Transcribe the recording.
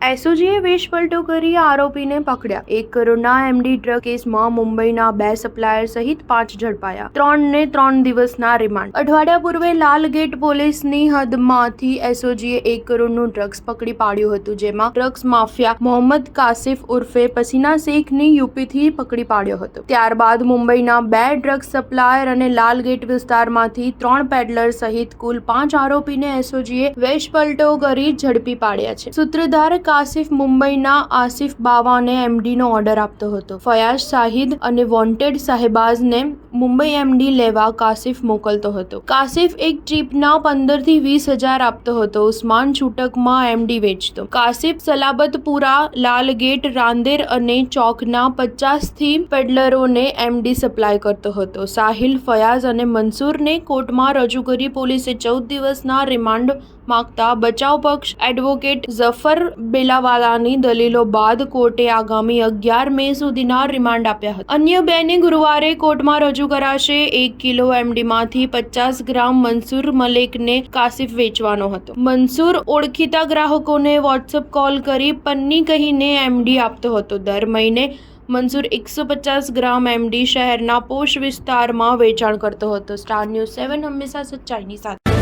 એસઓજીએ વેશ પલટો કરી આરોપીને પકડ્યા। 1 કરોડના એમડી ડ્રગ કેસમાં મુંબઈના 2 સપ્લાયર સહિત 5 ઝડપાયા। 3ને 3 દિવસના રિમાન્ડ। અઠવાડિયા પૂર્વે લાલગેટ પોલીસની હદમાંથી એસઓજીએ 1 કરોડનું ડ્રગ્સ પકડી પાડ્યું હતું, જેમાં ડ્રગ્સ માફિયા મોહમ્મદ કાસિફ ઉર્ફે પસીના શેખની યુપીથી પકડી પાડ્યો હતો। ત્યારબાદ મુંબઈના 2 ડ્રગ્સ સપ્લાયર અને લાલગેટ વિસ્તારમાંથી 3 પેડલર સહિત કુલ 5 આરોપીને એસઓજીએ વેશ પલટો કરી ઝડપી પાડ્યા છે। સૂત્રધાર કાસિફ મુંબઈના આસિફ બાવાને એમડીનો ઓર્ડર આપતો હતો। ફયાઝ શાહિદ અને વોન્ટેડ સાહેબાઝને મુંબઈ એમડી લેવા કાસિફ મોકલતો હતો। કાસિફ એક ટ્રીપના 15 થી 20 હજાર આપતો હતો। ઉસ્માન છૂટકમાં એમડી વેચતો। કાસિફ સલાબતપુરા, લાલગેટ, રાંદેર અને ચોકના 50 થી પેડલરોને એમડી સપ્લાય કરતો હતો। સાહિલ, ફયાઝ અને મંસૂરને કોર્ટમાં રજૂ કરી પોલીસે 14 દિવસના રિમાન્ડ માંગતા બચાવ પક્ષ એડવોકેટ ઝફર બેલાવાલાની દલીલો બાદ કોર્ટે આગામી 11 મે સુધીના રિમાન્ડ આપ્યા હતા। અન્ય 2ને ગુરુવારે કોર્ટમાં રજૂ કરાશે। 1 કિલો એમડીમાંથી 50 ગ્રામ મંસૂર મલેકને કાસિફ વેચવાનો હતો। મંસૂર ઓળખીતા ગ્રાહકોને વોટ્સએપ કોલ કરી પન્ની કહીને એમડી આપતો હતો। દર મહિને મંસૂર 150 ગ્રામ એમડી શહેરના પોશ વિસ્તારમાં વેચાણ કરતો હતો। સ્ટાર ન્યૂઝ 7 હંમેશા સચ્ચાઈની સાથે।